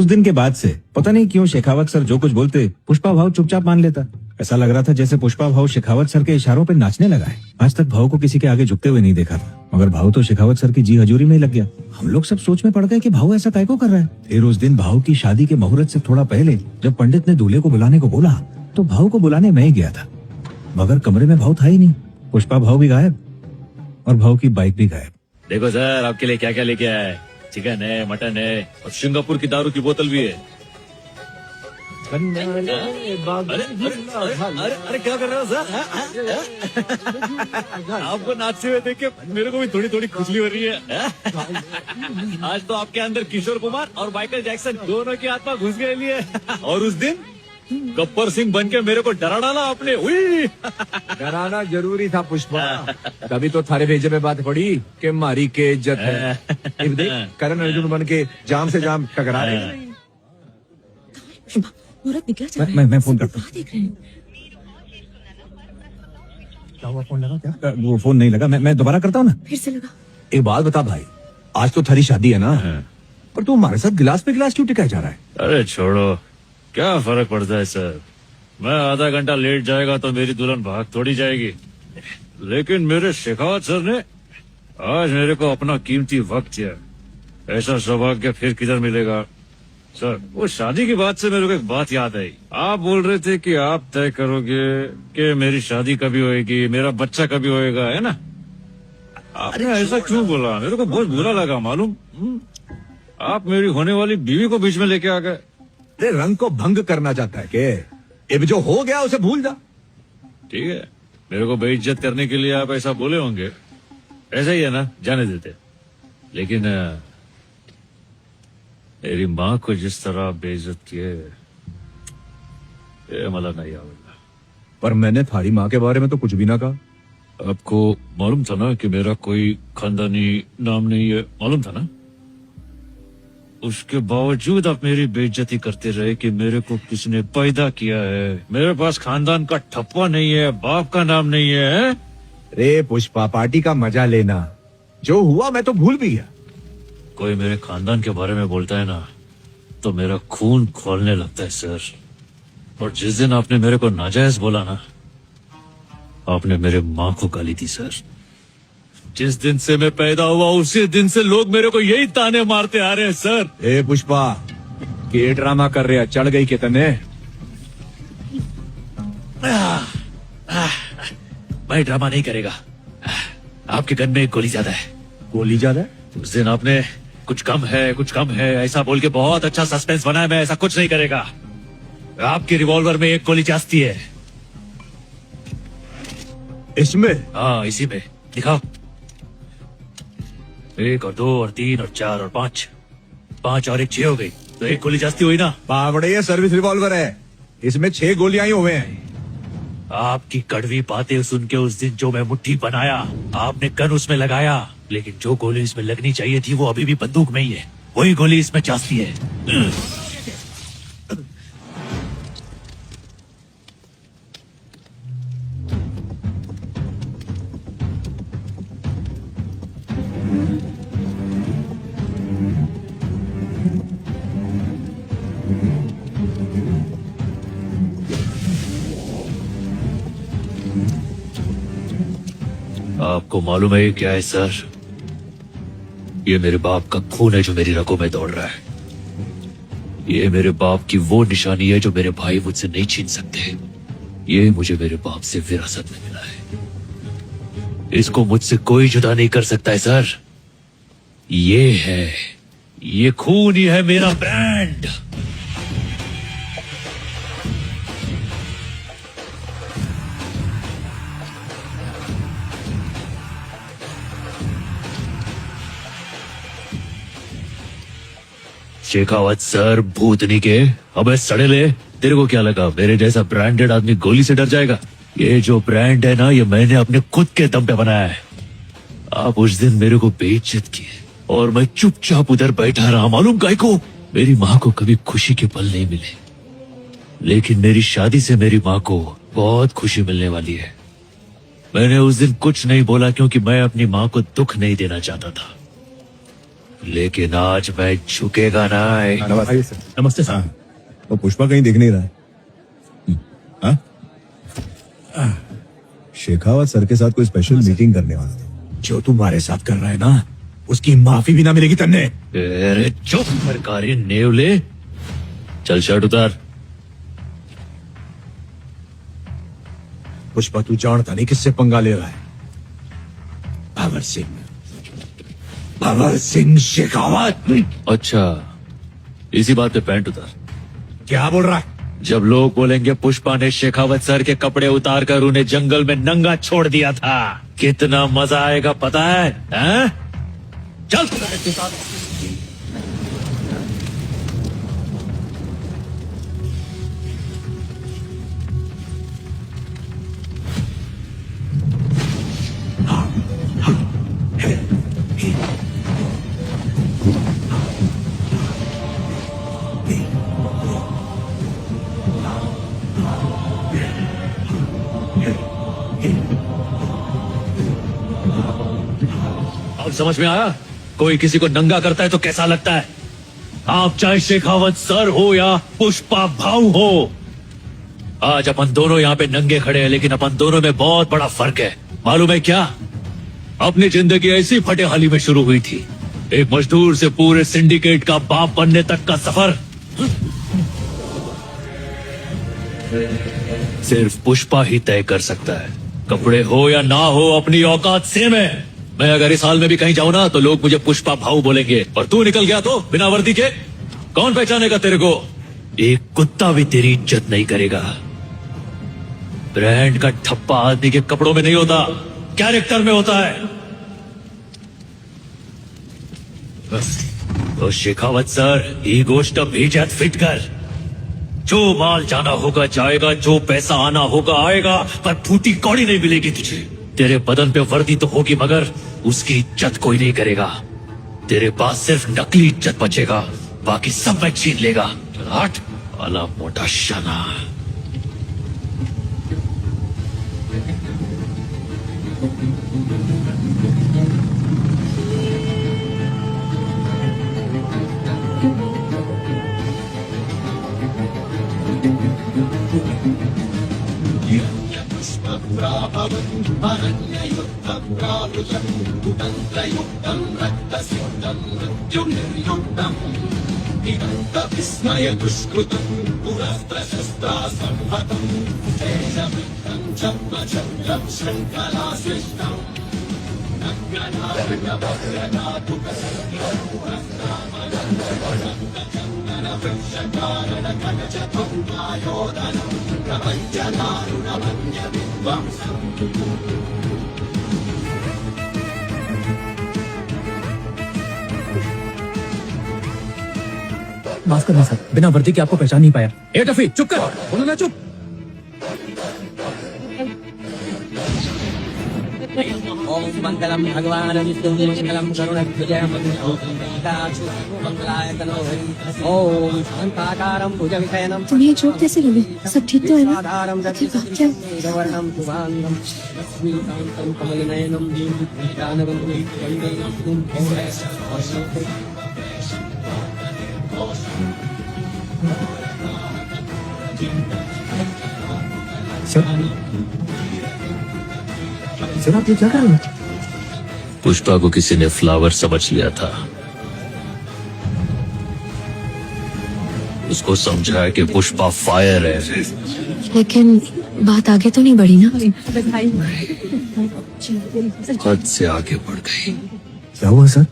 दिन के बाद से पता नहीं क्यों शेखावत सर जो कुछ बोलते पुष्पा भाव चुपचाप मान लेता। ऐसा लग रहा था जैसे पुष्पा भाव शेखावत सर के इशारों पे नाचने लगा है। आज तक भाव को किसी के आगे झुकते हुए नहीं देखा था, मगर भाव तो शेखावत सर की जी हजूरी में ही लग गया। हम लोग सब सोच में पड़ गए कि भाव ऐसा काय को कर रहा है। फिर उस दिन भाव की शादी के मुहूर्त से थोड़ा पहले जब पंडित ने दूल्हे को बुलाने को बोला तो भाव को बुलाने मैं ही गया था, मगर कमरे में भाव था ही नहीं। पुष्पा भाव भी गायब और भाव की बाइक भी गायब। देखो सर, आपके लिए क्या क्या लेके आया है। चिकन है, मटन है और सिंगापुर की दारू की बोतल भी है। अरे क्या कर रहे हो सर? आपको नाचते हुए देख के मेरे को भी थोड़ी थोड़ी खुजली हो रही है। आज तो आपके अंदर किशोर कुमार और माइकल जैक्सन दोनों की आत्मा घुस गई है। और उस दिन गब्बर सिंह बन के मेरे को डरा डाला आपने। डराना जरूरी था पुष्पा, तभी तो थारे भेजे में बात पड़ी कि मारी के इज्जत है। अब देख करण अर्जुन बन के जाम से जाम टकरा रहे हैं। मुहूर्त निकला जा रहा है। मैं फोन करता हूँ। कहाँ देख रहे हैं? क्या हुआ, फोन लगा क्या? वो फोन नहीं लगा, मैं दोबारा करता हूँ ना। फिर से लगा। एक बात बता भाई, आज तो थारी शादी है ना, पर तू हमारे साथ गिलास पे गिलास क्यों टिकाया जा रहा है? अरे छोड़ो, क्या फर्क पड़ता है सर। मैं आधा घंटा लेट जाएगा तो मेरी दुल्हन भाग थोड़ी जाएगी, लेकिन मेरे शेखावत सर ने आज मेरे को अपना कीमती वक्त दिया। ऐसा सौभाग्य फिर किधर मिलेगा सर। वो शादी की बात से मेरे को एक बात याद आई। आप बोल रहे थे कि आप तय करोगे कि मेरी शादी कभी होएगी, मेरा बच्चा कभी होएगा, है ना? आपने ऐसा क्यों बोला? मेरे को बहुत बुरा लगा मालूम। आप मेरी होने वाली बीवी को बीच में लेके आ गए। अरे रंग को भंग करना चाहता है के? अब जो हो गया उसे भूल जा। ठीक है, मेरे को बेइज्जत करने के लिए आप ऐसा बोले होंगे, ऐसा ही है ना, जाने देते। लेकिन मेरी माँ को जिस तरह बेइज्जत किए, ये मला नहीं आवेगा। पर मैंने थारी माँ के बारे में तो कुछ भी ना कहा। आपको मालूम था ना कि मेरा कोई खानदानी नाम नहीं है, मालूम था ना? उसके बावजूद आप मेरी बेइज्जती करते रहे कि मेरे को किसने पैदा किया है, मेरे पास खानदान का ठप्पा नहीं है, बाप का नाम नहीं है। रे पुष्पा, पार्टी का मजा लेना, जो हुआ मैं तो भूल भी गया। कोई मेरे खानदान के बारे में बोलता है ना तो मेरा खून खोलने लगता है सर। और जिस दिन आपने मेरे को नाजायज बोला ना, आपने मेरे माँ को गाली दी सर। जिस दिन से मैं पैदा हुआ उसी दिन से लोग मेरे को यही ताने मारते आ रहे हैं सर। ए पुष्पा, के ड्रामा कर रहे, चढ़ गई के तने? मैं ड्रामा नहीं करेगा। आपके गन में एक गोली ज्यादा है। गोली ज्यादा है? उस दिन आपने कुछ कम है ऐसा बोल के बहुत अच्छा सस्पेंस बनाया। मैं ऐसा कुछ नहीं करेगा। आपकी रिवॉल्वर में एक गोली जाती है। इसमें? हाँ, इसी में। दिखाओ। 1 और 2 और 3 और 4 और 5 और 1 6 हो गई, तो एक गोली जाती हुई ना। बावड़े, ये सर्विस रिवॉल्वर है, इसमें 6 गोलियां ही हुए हैं। आपकी कड़वी बातें सुन के उस दिन जो मैं मुट्ठी बनाया, आपने गन उसमें लगाया, लेकिन जो गोली इसमें लगनी चाहिए थी वो अभी भी बंदूक में ही है। वही गोली इसमें जाती है। आपको मालूम है क्या है सर? ये मेरे बाप का खून है जो मेरी रगों में दौड़ रहा है। ये मेरे बाप की वो निशानी है जो मेरे भाई मुझसे नहीं छीन सकते। ये मुझे मेरे बाप से विरासत में मिला है। इसको मुझसे कोई जुदा नहीं कर सकता है सर। ये खून ही है मेरा ब्रांड। शेखावत सर, भूतनी के, अबे सड़ेले, तेरे को क्या लगा मेरे जैसा ब्रांडेड आदमी गोली से डर जाएगा? ये जो ब्रांड है ना, ये मैंने अपने खुद के दम पे बनाया है। आप उस दिन मेरे को बेइज्जत किए और मैं चुपचाप उधर बैठा रहा। मालूम गाय को, मेरी माँ को कभी खुशी के पल नहीं मिले, लेकिन मेरी शादी से मेरी माँ को बहुत खुशी मिलने वाली है। मैंने उस दिन कुछ नहीं बोला क्योंकि मैं अपनी माँ को दुख नहीं देना चाहता था, लेकिन आज मैं झुकेगा नहीं। आइए सर। नमस्ते सर। वो पुष्पा कहीं दिख नहीं रहा है। हाँ? शेखावत सर के साथ कोई स्पेशल मीटिंग करने वाला था। जो तुम्हारे साथ कर रहा है ना, उसकी माफी भी ना मिलेगी तन्ने। अरे चुप सरकारी नेवले। चल शर्ट उतार। पुष्पा तू जानता नहीं किससे पंगा ले रहा है। भंवर सिंह शेखावत। अच्छा, इसी बात पे पैंट उतार। क्या बोल रहा है? जब लोग बोलेंगे पुष्पा ने शेखावत सर के कपड़े उतार कर उन्हें जंगल में नंगा छोड़ दिया था, कितना मजा आएगा पता है? हैं? चल अब समझ में आया? कोई किसी को नंगा करता है तो कैसा लगता है? आप चाहे शेखावत सर हो या पुष्पा भाऊ हो, आज अपन दोनों यहाँ पे नंगे खड़े हैं, लेकिन अपन दोनों में बहुत बड़ा फर्क है। मालूम है क्या? अपनी जिंदगी ऐसी फटेहाली में शुरू हुई थी, एक मजदूर से पूरे सिंडिकेट का बाप बनने तक का सफर सिर्फ पुष्पा ही तय कर सकता है। कपड़े हो या ना हो, अपनी औकात सेम है। मैं अगर इस हाल में भी कहीं जाऊं ना तो लोग मुझे पुष्पा भाऊ बोलेंगे, और तू निकल गया तो बिना वर्दी के कौन पहचानेगा तेरे को? एक कुत्ता भी तेरी इज्जत नहीं करेगा। ब्रांड का ठप्पा आदमी के कपड़ों में नहीं होता, कैरेक्टर में होता है। तो शेखावत सर, ही गोष्ट भेजात फिट कर। जो माल जाना होगा जाएगा, जो पैसा आना होगा आएगा, पर फूटी कौड़ी नहीं मिलेगी तुझे। तेरे बदन पे वर्दी तो होगी, मगर उसकी इज्जत कोई नहीं करेगा। तेरे पास सिर्फ नकली इज्जत बचेगा, बाकी सब मैं छीन लेगा। हट वाला मोटा शना। माफ करना सर, बिना वर्दी के आपको पहचान नहीं पाया। ए टफी, चुप कर। बोलो ना चुप। ओम मंगलम भगवान विष्णु मंगलम गरुड़ध्वजः मंगलाय तनो हरि। ओम शांताकारं भुजगशयनं। तुम्हें चोट कैसे लगी? सब ठीक तो है ना? साधारं क्या? गवर्णं शुभांगं लक्ष्मीकान्तं कमलनयनं ज्ञानवन्तं वन्दे सर आप ये क्या कर रहे हैं? पुष्पा को किसी ने फ्लावर समझ लिया था। उसको समझा कि पुष्पा फायर है। लेकिन बात आगे तो नहीं बढ़ी ना? हद से आगे बढ़ गई। क्या हुआ सर?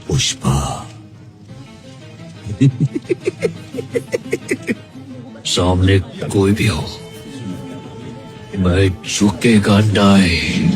पुष्पा सामने कोई भी हो, मैं झुकेगा नहीं।